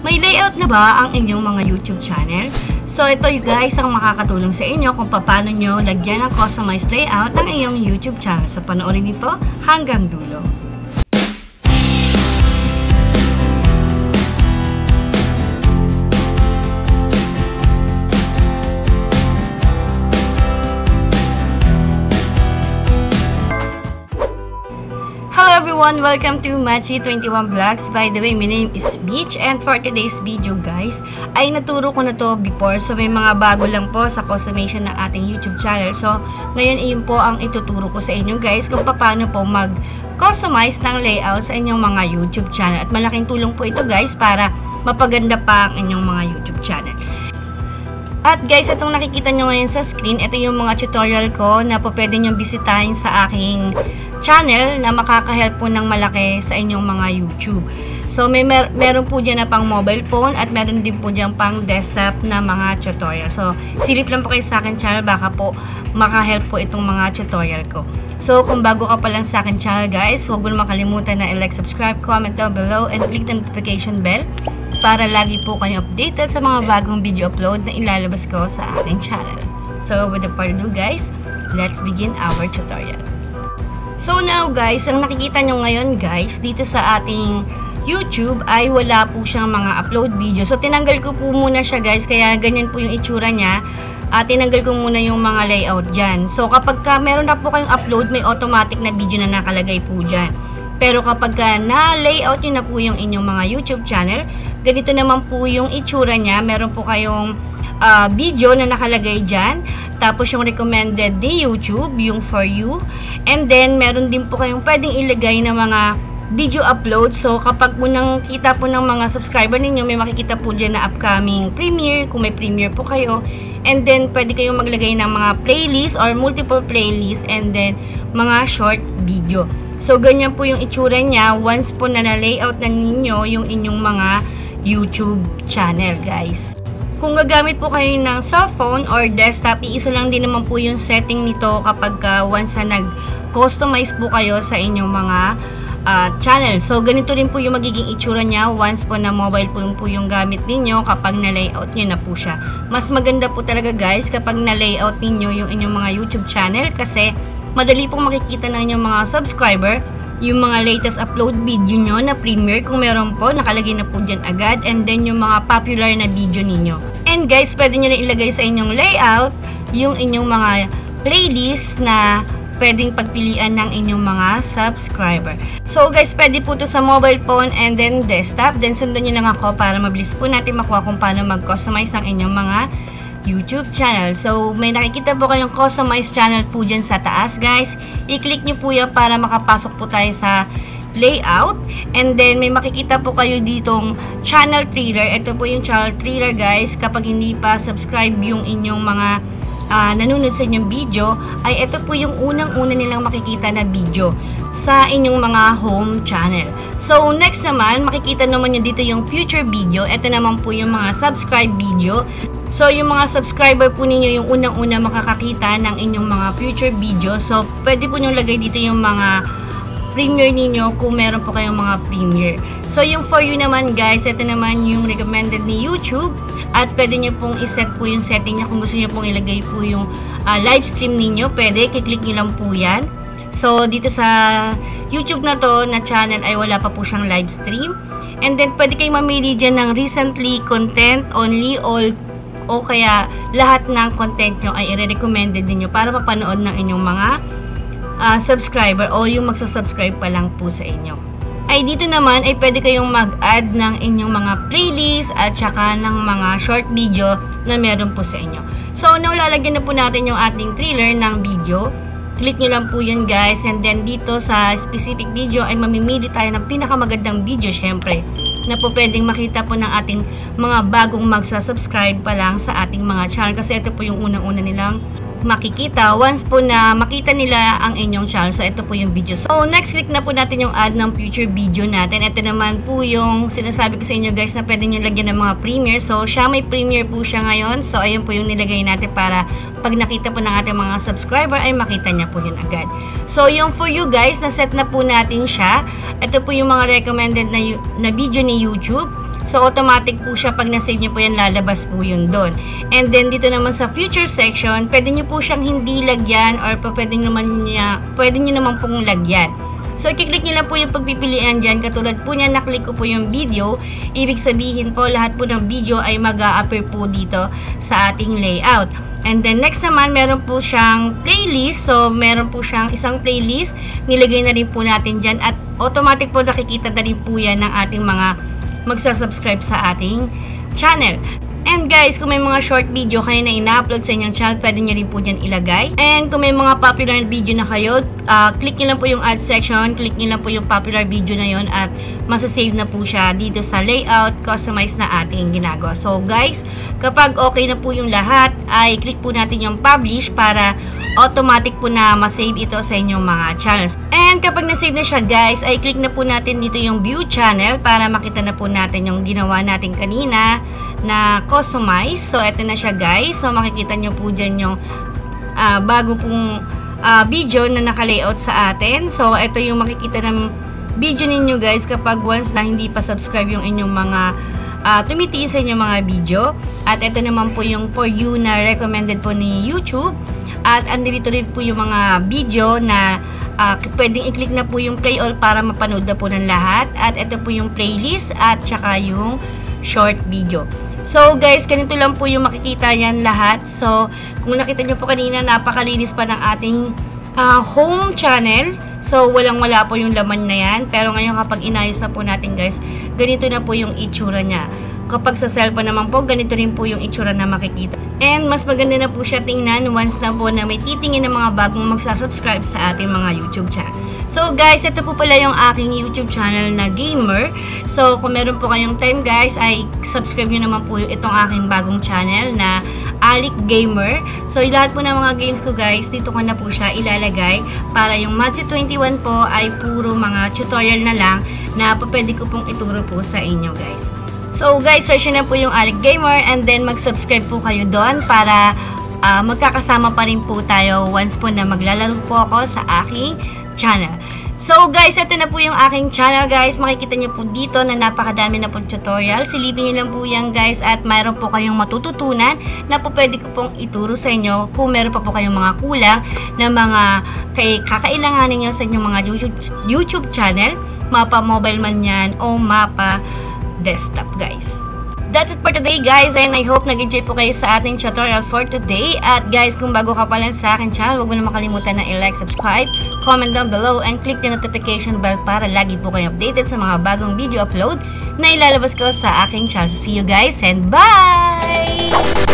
May layout na ba ang inyong mga YouTube channel? So ito guys ang makakatulong sa inyo kung paano nyo lagyan ng customized layout ng inyong YouTube channel. So panoorin nito hanggang dulo. Hello everyone! Welcome to Matsi21 Vlogs. By the way, my name is Mitch and for today's video guys, ay naturo ko na to before. So may mga bago lang po sa customization ng ating YouTube channel. So ngayon iyon po ang ituturo ko sa inyo guys kung paano po mag-customize ng layout sa inyong mga YouTube channel. At malaking tulong po ito guys para mapaganda pa ang inyong mga YouTube channel. At guys, itong nakikita nyo ngayon sa screen, ito yung mga tutorial ko na po pwede nyo bisitahin sa aking channel na makaka-help po ng malaki sa inyong mga YouTube. So, meron po dyan na pang mobile phone at meron din po dyan pang desktop na mga tutorial. So, silip lang po kayo sa akin channel, baka po maka-help po itong mga tutorial ko. So, kung bago ka pa lang sa akin channel guys, huwag mo makalimutan na i-like, subscribe, comment down below, and click the notification bell para lagi po kayo updated sa mga bagong video upload na ilalabas ko sa aking channel. So, without further ado guys, let's begin our tutorial. So now guys, ang nakikita nyo ngayon guys, dito sa ating YouTube ay wala po siyang mga upload video. So tinanggal ko po muna siya guys, kaya ganyan po yung itsura niya. Tinanggal ko muna yung mga layout dyan. So kapag meron na po kayong upload, may automatic na video na nakalagay po dyan. Pero kapag na-layout nyo na po yung inyong mga YouTube channel, ganito naman po yung itsura niya. Meron po kayong video na nakalagay dyan. Tapos yung recommended ni YouTube, yung for you. And then, meron din po kayong pwedeng ilagay na mga video upload. So, kapag po nang kita po ng mga subscriber ninyo, may makikita po dyan na upcoming premiere, kung may premiere po kayo. And then, pwede kayong maglagay ng mga playlist or multiple playlist and then mga short video. So, ganyan po yung itsura niya once po na na-layout na ninyo yung inyong mga YouTube channel, guys. Kung gagamit po kayo ng cellphone or desktop, iisa lang din naman po yung setting nito kapag once na nag-customize po kayo sa inyong mga channel. So, ganito rin po yung magiging itsura niya once po na mobile po yung gamit ninyo kapag na-layout nyo na po siya. Mas maganda po talaga guys kapag na-layout ninyo yung inyong mga YouTube channel kasi madali pong makikita ng inyong mga subscriber yung mga latest upload video nyo na premiere kung meron po, nakalagay na po dyan agad, and then yung mga popular na video ninyo. And guys, pwede nyo na ilagay sa inyong layout yung inyong mga playlist na pwedeng pagpilian ng inyong mga subscriber. So guys, pwede po to sa mobile phone and then desktop. Then sundan nyo lang ako para mabilis po natin makuha kung paano mag-customize ng inyong mga YouTube channel. So, may nakikita po kayong customized channel po dyan sa taas, guys. I-click nyo po yan para makapasok po tayo sa layout. And then, may makikita po kayo ditong channel trailer. Ito po yung channel trailer, guys. Kapag hindi pa subscribe yung inyong mga nanonood sa inyong video, ay ito po yung unang-una nilang makikita na video sa inyong mga home channel. So, next naman, makikita naman nyo dito yung future video. Ito naman po yung mga subscribe video. So, yung mga subscriber po ninyo yung unang-una makakakita ng inyong mga future video. So, pwede po nyo lagay dito yung mga premiere ninyo kung meron po kayong mga premiere. So, yung for you naman guys, ito naman yung recommended ni YouTube. At pwede nyo pong iset po yung setting niya kung gusto nyo pong ilagay po yung live stream ninyo. Pwede, kiklik nyo lang po yan. So, dito sa YouTube na to na channel ay wala pa po siyang live stream. And then, pwede kayong mamili dyan ng recently, content, only, all, o kaya lahat ng content nyo ay i-recommended ninyo para mapanood ng inyong mga subscriber o yung magsasubscribe pa lang po sa inyo. Ay dito naman ay pwede kayong mag-add ng inyong mga playlist at saka ng mga short video na meron po sa inyo. So, naulalagyan na po natin yung ating trailer ng video. Click nyo lang po yun guys, and then dito sa specific video ay mamimili tayo ng pinakamagandang video syempre na po pwedeng makita po ng ating mga bagong magsasubscribe pa lang sa ating mga channel kasi ito po yung unang-una nilang makikita once po na makita nila ang inyong channel. So, ito po yung video. So, next click na po natin yung add ng future video natin. Ito naman po yung sinasabi ko sa inyo guys na pwede nyo lagyan ng mga premiere. So, siya may premiere po siya ngayon. So, ayun po yung nilagay natin para pag nakita po ng ating mga subscriber ay makita niya po yun agad. So, yung for you guys, na set na po natin siya. Ito po yung mga recommended na video ni YouTube. So, automatic po siya pag na-save nyo po yan, lalabas po yun doon. And then, dito naman sa future section, pwede nyo po siyang hindi lagyan or pwede nyo naman pong lagyan. So, i-click nyo lang po yung pagpipilian dyan. Katulad po niya, naklik ko po yung video. Ibig sabihin po, lahat po ng video ay mag-a-appear po dito sa ating layout. And then, next naman, meron po siyang playlist. So, meron po siyang isang playlist. Nilagay na rin po natin dyan. At automatic po nakikita na rin po yan ng ating mga magsasubscribe sa ating channel. And guys, kung may mga short video kayo na ina-upload sa inyong channel, pwede nyo rin po dyan ilagay. And kung may mga popular video na kayo, click nyo lang po yung add section, click nyo lang po yung popular video na yon at masasave na po siya dito sa layout, customize na ating ginagawa. So guys, kapag okay na po yung lahat, ay click po natin yung publish para automatic po na masave ito sa inyong mga channels. And kapag na-save na siya guys, ay click na po natin dito yung view channel para makita na po natin yung ginawa natin kanina na customize. So, ito na siya guys. So, makikita nyo po dyan yung bago pong video na naka-layout sa atin. So, ito yung makikita ng video ninyo guys kapag once na hindi pa subscribe yung inyong mga tumitiis sa inyong mga video. At ito naman po yung for you na recommended po ni YouTube. At andito rin po yung mga video na pwedeng i-click na po yung play all para mapanood na po ng lahat. At ito po yung playlist at saka yung short video. So guys, ganito lang po yung makikita yan lahat. So kung nakita nyo po kanina, napakalinis pa ng ating home channel. So walang-wala po yung laman na yan. Pero ngayon kapag inayos na po natin guys, ganito na po yung itsura niya. Kapag sa cellphone naman po, ganito rin po yung itsura na makikita. And mas maganda na po siya tingnan once na po na may titingin ng mga bagong magsasubscribe sa ating mga YouTube channel. So guys, ito po pala yung aking YouTube channel na gamer. So kung meron po kayong time guys, ay subscribe nyo naman po itong aking bagong channel na Alec Gamer. So lahat po ng mga games ko guys, dito ko na po siya ilalagay para yung Matsi21 po ay puro mga tutorial na lang na pwede ko pong ituro po sa inyo guys. So guys, search na po yung Alec Gamer and then mag-subscribe po kayo doon para magkakasama pa rin po tayo once po na maglalaro po ako sa aking channel. So guys, ito na po yung aking channel guys. Makikita nyo po dito na napakadami na po tutorial. Silipin nyo lang po yan guys at mayroon po kayong matututunan na po pwede ko pong ituro sa inyo kung meron pa po kayong mga kulang na mga kakailanganin nyo sa inyong mga YouTube channel. Mapa mobile man yan o mapa desktop guys. That's it for today guys, and I hope nag-enjoy po kayo sa ating tutorial for today. At guys, kung bago ka pa lang sa aking channel, huwag mo na makalimutan na i-like, subscribe, comment down below, and click the notification bell para lagi po kayo updated sa mga bagong video upload na ilalabas ko sa aking channel. See you guys and bye!